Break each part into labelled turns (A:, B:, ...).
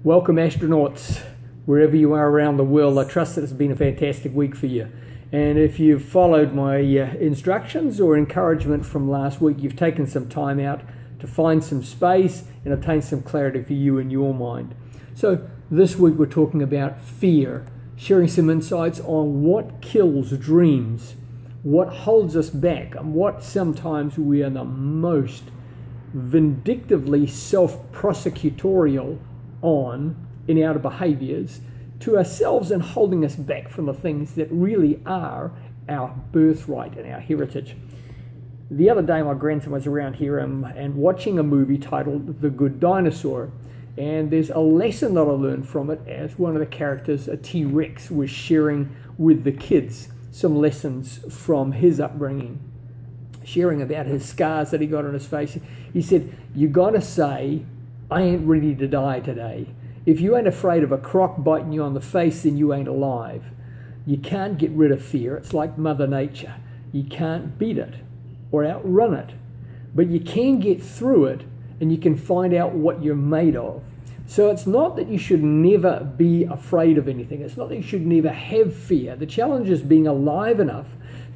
A: Welcome, astronauts, wherever you are around the world. I trust that it's been a fantastic week for you. And if you've followed my instructions or encouragement from last week, you've taken some time out to find some space and obtain some clarity for you and your mind. So this week we're talking about fear, sharing some insights on what kills dreams, what holds us back, and what sometimes we are the most vindictively self-prosecutorial on in our behaviors to ourselves and holding us back from the things that really are our birthright and our heritage. The other day my grandson was around here and watching a movie titled The Good Dinosaur, and there's a lesson that I learned from it as one of the characters, a T-Rex, was sharing with the kids some lessons from his upbringing, sharing about his scars that he got on his face. He said, you got to say, I ain't ready to die today. If you ain't afraid of a croc biting you on the face, then you ain't alive. You can't get rid of fear. It's like Mother Nature. You can't beat it or outrun it, but you can get through it and you can find out what you're made of. So it's not that you should never be afraid of anything. It's not that you should never have fear. The challenge is being alive enough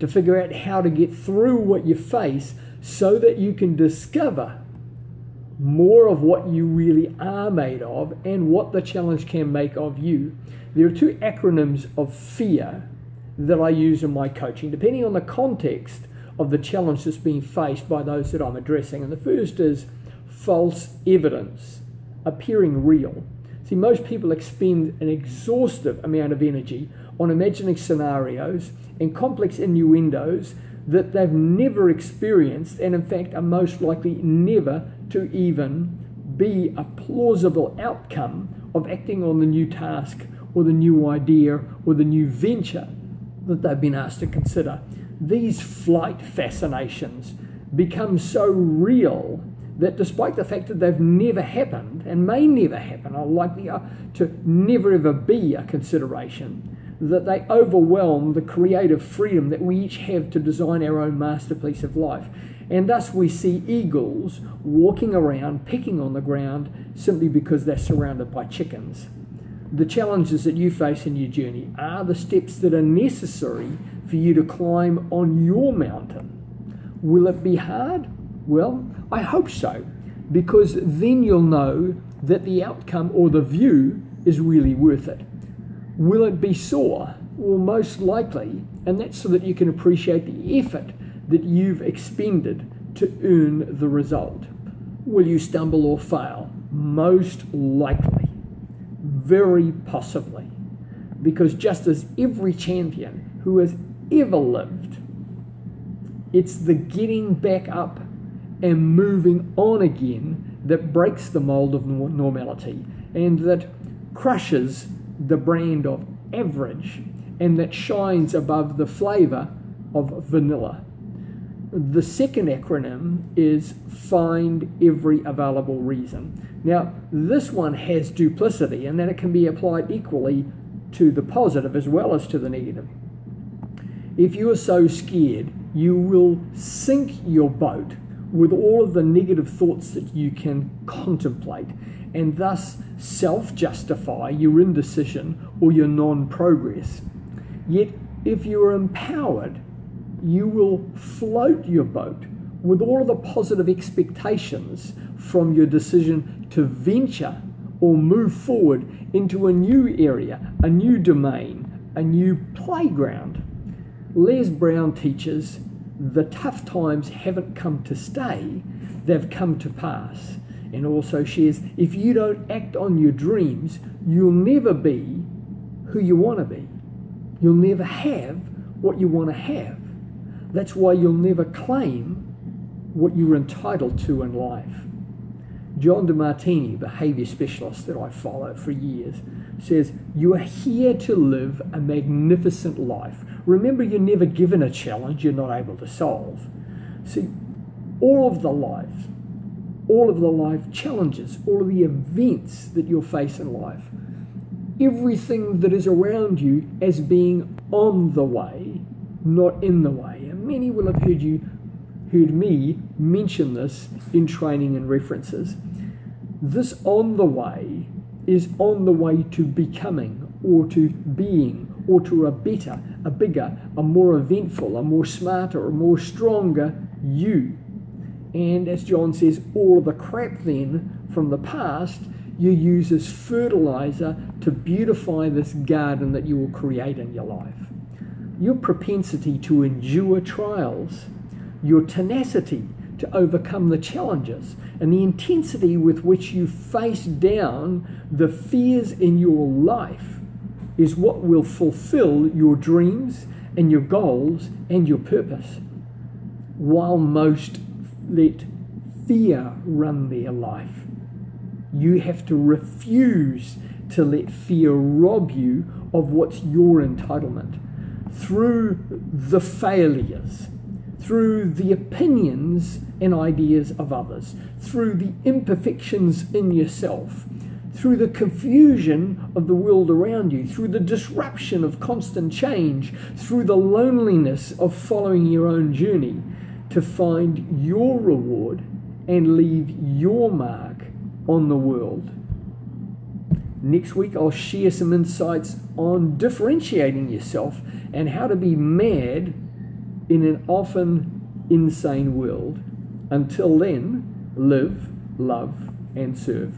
A: to figure out how to get through what you face so that you can discover more of what you really are made of and what the challenge can make of you. There are two acronyms of fear that I use in my coaching, depending on the context of the challenge that's being faced by those that I'm addressing. And the first is false evidence, appearing real. See, most people expend an exhaustive amount of energy on imagining scenarios and complex innuendos that they've never experienced and in fact are most likely never to even be a plausible outcome of acting on the new task or the new idea or the new venture that they've been asked to consider. These flight fascinations become so real that despite the fact that they've never happened and may never happen, are likely to never ever be a consideration, that they overwhelm the creative freedom that we each have to design our own masterpiece of life. And thus we see eagles walking around, pecking on the ground, simply because they're surrounded by chickens. The challenges that you face in your journey are the steps that are necessary for you to climb on your mountain. Will it be hard? Well, I hope so, because then you'll know that the outcome or the view is really worth it. Will it be sore? Well, most likely, and that's so that you can appreciate the effort that you've expended to earn the result. Will you stumble or fail? Most likely, very possibly, because just as every champion who has ever lived, it's the getting back up and moving on again that breaks the mold of normality and that crushes the brand of average and that shines above the flavor of vanilla. The second acronym is find every available reason. Now, this one has duplicity and that it can be applied equally to the positive as well as to the negative. If you are so scared, you will sink your boat with all of the negative thoughts that you can contemplate and thus self-justify your indecision or your non-progress. Yet, if you are empowered, you will float your boat with all of the positive expectations from your decision to venture or move forward into a new area, a new domain, a new playground. Les Brown teaches the tough times haven't come to stay, they've come to pass. And also shares, if you don't act on your dreams, you'll never be who you want to be. You'll never have what you want to have. That's why you'll never claim what you're entitled to in life. John DeMartini, behavior specialist that I follow for years, says, you are here to live a magnificent life. Remember, you're never given a challenge you're not able to solve. See, all of the life challenges, all of the events that you'll face in life, everything that is around you as being on the way, not in the way. And many will have heard me mention this in training and references. This on the way is on the way to becoming, or to being, or to a better, a bigger, a more eventful, a more smarter, a more stronger you. And as John says, all of the crap then from the past you use as fertilizer to beautify this garden that you will create in your life. Your propensity to endure trials, your tenacity to overcome the challenges, and the intensity with which you face down the fears in your life is what will fulfill your dreams and your goals and your purpose. While most let fear run their life, you have to refuse to let fear rob you of what's your entitlement. Through the failures, through the opinions and ideas of others, through the imperfections in yourself, through the confusion of the world around you, through the disruption of constant change, through the loneliness of following your own journey, to find your reward and leave your mark on the world. Next week, I'll share some insights on differentiating yourself and how to be mad in an often insane world. Until then, live, love, and serve.